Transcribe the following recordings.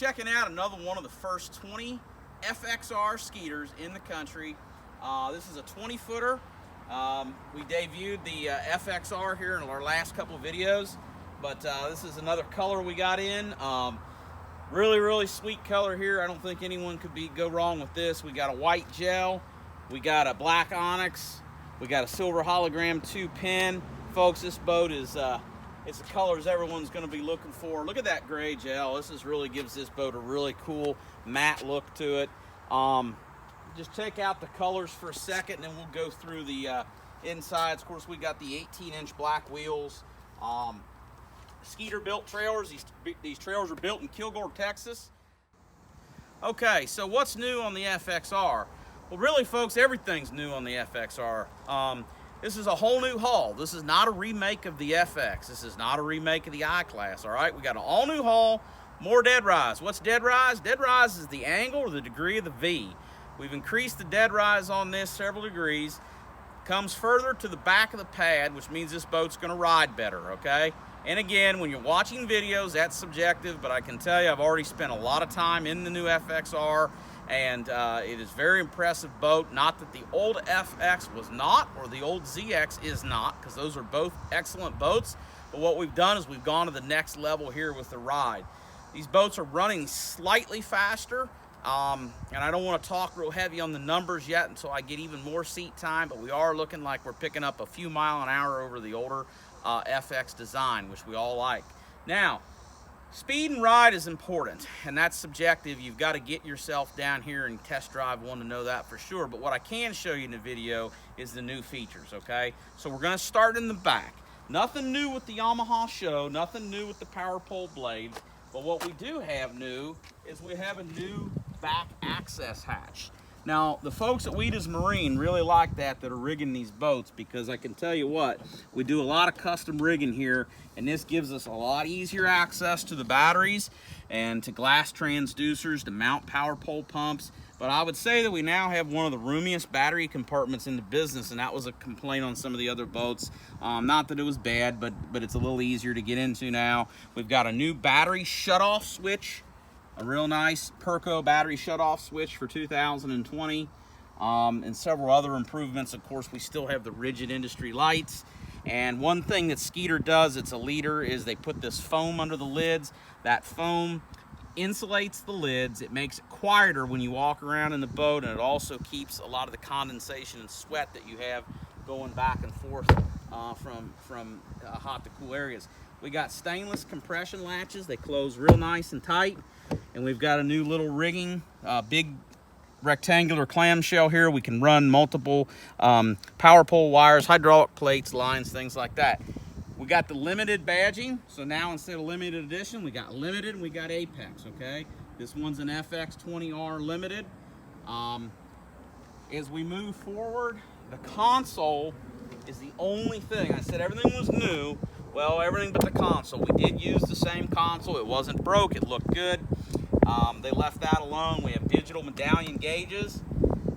checking out another one of the first 20 FXR Skeeters in the country. This is a 20-footer. We debuted the FXR here in our last couple of videos, but this is another color we got in. Really sweet color here. I don't think anyone could go wrong with this. We got a white gel, we got a black onyx, we got a silver hologram 2-pin. Folks, this boat is it's the colors everyone's going to be looking for. Look at that gray gel. This really gives this boat a really cool matte look to it. Just check out the colors for a second, and then we'll go through the insides. Of course, we got the 18-inch black wheels. Skeeter built trailers. These trailers are built in Kilgore, Texas. Okay, so what's new on the FXR? Well, really, folks, everything's new on the FXR. This is a whole new hull. This is not a remake of the FX. This is not a remake of the I-Class, all right? We got an all-new hull, more dead rise. What's dead rise? Dead rise is the angle or the degree of the V. We've increased the dead rise on this several degrees. Comes further to the back of the pad, which means this boat's gonna ride better, okay? And again, when you're watching videos, that's subjective, but I can tell you I've already spent a lot of time in the new FXR, and it is a very impressive boat. Not that the old FX was not, or the old ZX is not, because those are both excellent boats, but what we've done is we've gone to the next level here with the ride. These boats are running slightly faster, and I don't want to talk real heavy on the numbers yet until I get even more seat time, but we are looking like we're picking up a few miles an hour over the older FX design, which we all like. Now, speed and ride is important, and that's subjective. You've got to get yourself down here and test drive one to know that for sure. But what I can show you in the video is the new features, okay? So we're going to start in the back. Nothing new with the Yamaha show, nothing new with the Powerpole blades, but what we do have new is we have a new back access hatch. Now, the folks at Wiedas Marine really like that are rigging these boats, because I can tell you what, we do a lot of custom rigging here, and this gives us a lot easier access to the batteries and to glass transducers to mount power pole pumps. But I would say that we now have one of the roomiest battery compartments in the business, and that was a complaint on some of the other boats. Not that it was bad, but it's a little easier to get into now. We've got a new battery shutoff switch, a real nice Perco battery shutoff switch for 2020, and several other improvements. Of course, we still have the rigid industry lights. And one thing that Skeeter does, it's a leader, is they put this foam under the lids. That foam insulates the lids. It makes it quieter when you walk around in the boat, and it also keeps a lot of the condensation and sweat that you have going back and forth from hot to cool areas. We got stainless compression latches. They close real nice and tight. And we've got a new little rigging, big rectangular clamshell here. We can run multiple power pole wires, hydraulic plates, lines, things like that. We got the limited badging. So now instead of limited edition, we got limited and we got Apex, okay? This one's an FX20R limited. As we move forward, the console is the only thing. I said everything was new. Well, everything but the console. We did use the same console. It wasn't broke. It looked good. They left that alone. We have digital medallion gauges,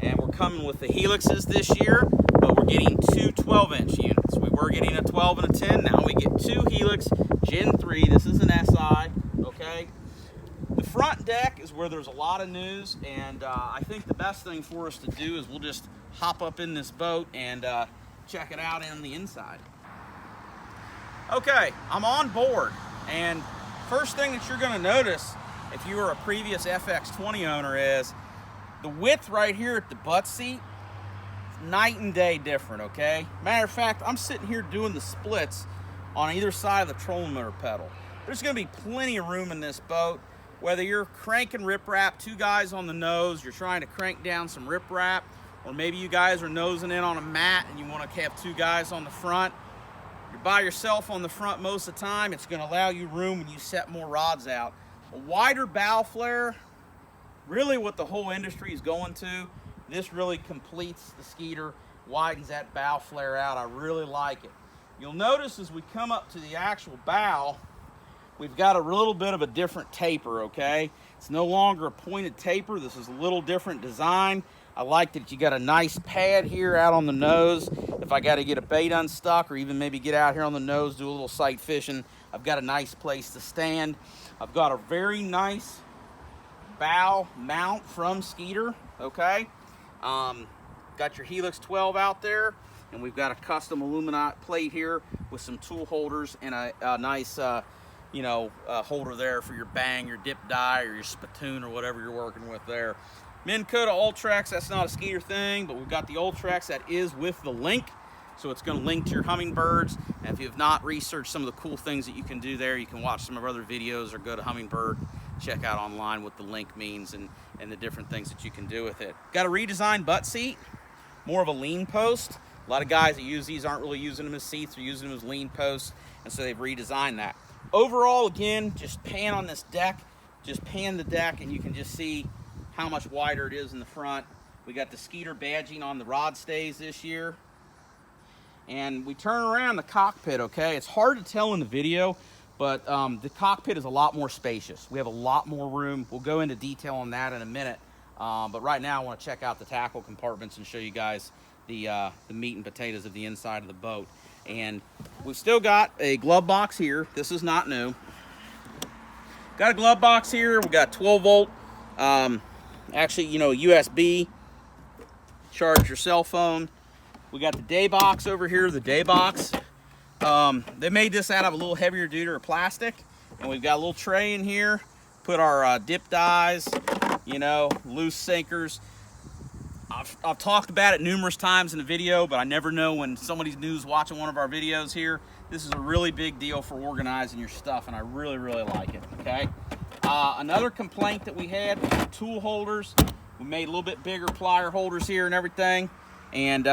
and we're coming with the helixes this year, but we're getting two 12-inch units. We were getting a 12 and a 10. Now we get two helix Gen 3. This is an SI, okay? The front deck is where there's a lot of news, and I think the best thing for us to do is we'll just hop up in this boat and check it out on the inside. Okay, I'm on board, and first thing that you're going to notice if you were a previous FX20 owner is the width right here at the butt seat is night and day different, okay? Matter of fact, I'm sitting here doing the splits on either side of the trolling motor pedal. There's going to be plenty of room in this boat, whether you're cranking riprap, two guys on the nose, you're trying to crank down some riprap, or maybe you guys are nosing in on a mat and you want to have two guys on the front. You're by yourself on the front most of the time. It's going to allow you room when you set more rods out. A wider bow flare, really what the whole industry is going to. This really completes the Skeeter, widens that bow flare out. I really like it. You'll notice as we come up to the actual bow, we've got a little bit of a different taper, okay? It's no longer a pointed taper. This is a little different design. I like that you got a nice pad here out on the nose. If I got to get a bait unstuck or even maybe get out here on the nose, do a little sight fishing, I've got a nice place to stand. I've got a very nice bow mount from Skeeter, okay? Got your Helix 12 out there, and we've got a custom aluminite plate here with some tool holders and a nice, holder there for your bang, your dip die, or your spittoon, or whatever you're working with there. Minnkota Ultrex, that's not a Skeeter thing, but we've got the Ultrex that is with the link. So it's going to link to your Humminbirds. And if you have not researched some of the cool things that you can do there, you can watch some of our other videos or go to Humminbird, check out online what the link means and the different things that you can do with it. Got a redesigned butt seat, more of a lean post. A lot of guys that use these aren't really using them as seats, they're using them as lean posts, and so they've redesigned that. Overall, again, just pan on this deck, just pan the deck, and you can just see how much wider it is in the front. We got the Skeeter badging on the rod stays this year. And we turn around the cockpit, okay? It's hard to tell in the video, but the cockpit is a lot more spacious. We have a lot more room. We'll go into detail on that in a minute. But right now I want to check out the tackle compartments and show you guys the meat and potatoes of the inside of the boat. And we've still got a glove box here. This is not new. Got a glove box here. We got 12 volt, USB, charge your cell phone. We got the day box over here, the day box. They made this out of a little heavier duty or plastic. And we've got a little tray in here. Put our dip dies, loose sinkers. I've talked about it numerous times in the video, but I never know when somebody's new's watching one of our videos here. This is a really big deal for organizing your stuff, and I really, really like it, okay? Another complaint that we had was the tool holders. We made a little bit bigger plier holders here and everything. And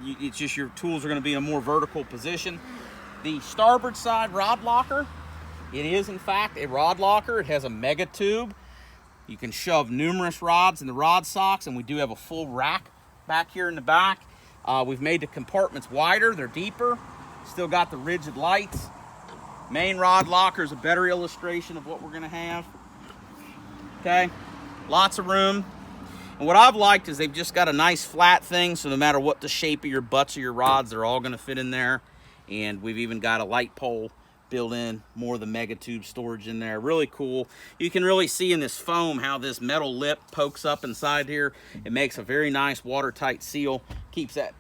it's just your tools are going to be in a more vertical position. The starboard side rod locker, it is in fact a rod locker. It has a mega tube. You can shove numerous rods in the rod socks, and we do have a full rack back here in the back. We've made the compartments wider, they're deeper. Still got the rigid lights. Main rod locker is a better illustration of what we're going to have. Okay, lots of room. And what I've liked is they've just got a nice flat thing, so no matter what the shape of your butts or your rods, they're all going to fit in there. And we've even got a light pole built in, more of the mega tube storage in there. Really cool. You can really see in this foam how this metal lip pokes up inside here. It makes a very nice watertight seal. Keeps that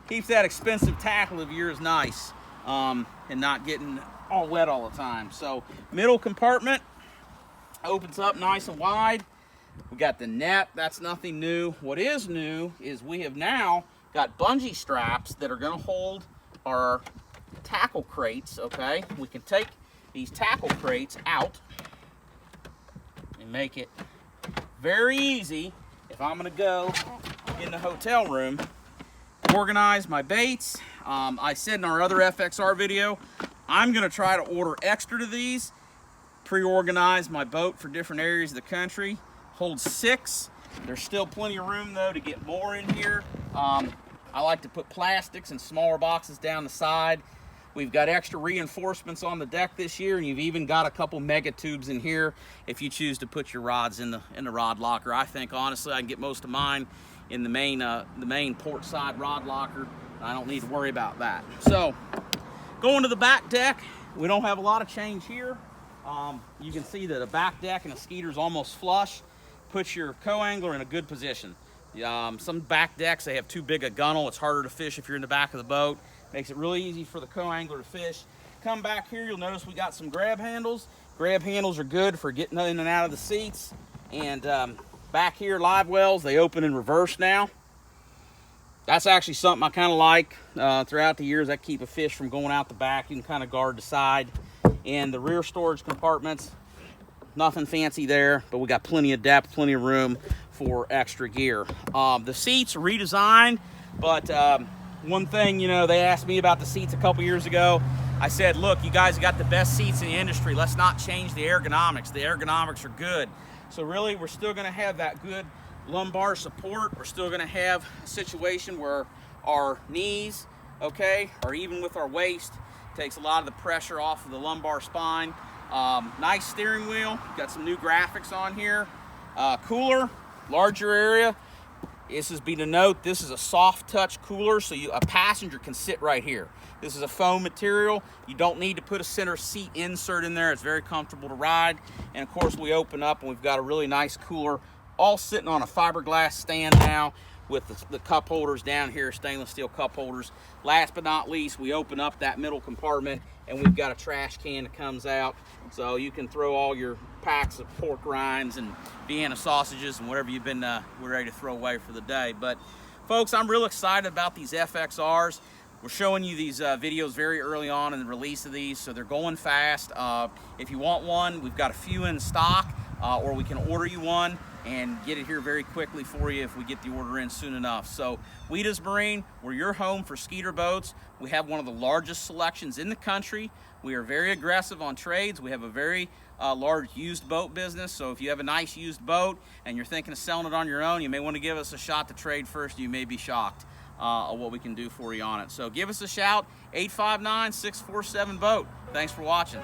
expensive tackle of yours nice and not getting all wet all the time. So middle compartment opens up nice and wide. We got the net, that's nothing new. What is new is we have now got bungee straps that are going to hold our tackle crates, okay? We can take these tackle crates out and make it very easy if I'm going to go in the hotel room, organize my baits. I said in our other FXR video, I'm going to try to order extra to these, pre-organize my boat for different areas of the country. Holds 6. There's still plenty of room though to get more in here. I like to put plastics and smaller boxes down the side. We've got extra reinforcements on the deck this year, and you've even got a couple mega tubes in here if you choose to put your rods in the rod locker. I think honestly I can get most of mine in the main port side rod locker. I don't need to worry about that. So going to the back deck, we don't have a lot of change here. You can see that the back deck and the Skeeter's almost flush. Puts your co-angler in a good position. Some back decks, they have too big a gunnel. It's harder to fish if you're in the back of the boat. Makes it really easy for the co-angler to fish. Come back here, you'll notice we got some grab handles. Grab handles are good for getting in and out of the seats. And back here, live wells, they open in reverse now. That's actually something I kind of like. Throughout the years, I keep a fish from going out the back. You can kind of guard the side. And the rear storage compartments, nothing fancy there, but we got plenty of depth, plenty of room for extra gear. The seats are redesigned, but one thing, they asked me about the seats a couple years ago. I said, look, you guys got the best seats in the industry. Let's not change the ergonomics. The ergonomics are good. So really, we're still gonna have that good lumbar support. We're still gonna have a situation where our knees, okay, or even with our waist, takes a lot of the pressure off of the lumbar spine. Nice steering wheel, got some new graphics on here. Cooler, larger area. This is be to note, this is a soft touch cooler, so a passenger can sit right here. This is a foam material. You don't need to put a center seat insert in there. It's very comfortable to ride. And of course, we open up and we've got a really nice cooler, all sitting on a fiberglass stand now with the cup holders down here, stainless steel cup holders. Last but not least, we open up that middle compartment and we've got a trash can that comes out, so you can throw all your packs of pork rinds and Vienna sausages and whatever you've been ready to throw away for the day. But folks, I'm real excited about these FXRs. We're showing you these videos very early on in the release of these, so they're going fast. If you want one, we've got a few in stock, or we can order you one and get it here very quickly for you if we get the order in soon enough. So Wiedas Marine, we're your home for Skeeter boats. We have one of the largest selections in the country. We are very aggressive on trades. We have a very large used boat business, so if you have a nice used boat and you're thinking of selling it on your own, you may want to give us a shot to trade first. You may be shocked at what we can do for you on it. So give us a shout, 859-647-BOAT. Thanks for watching.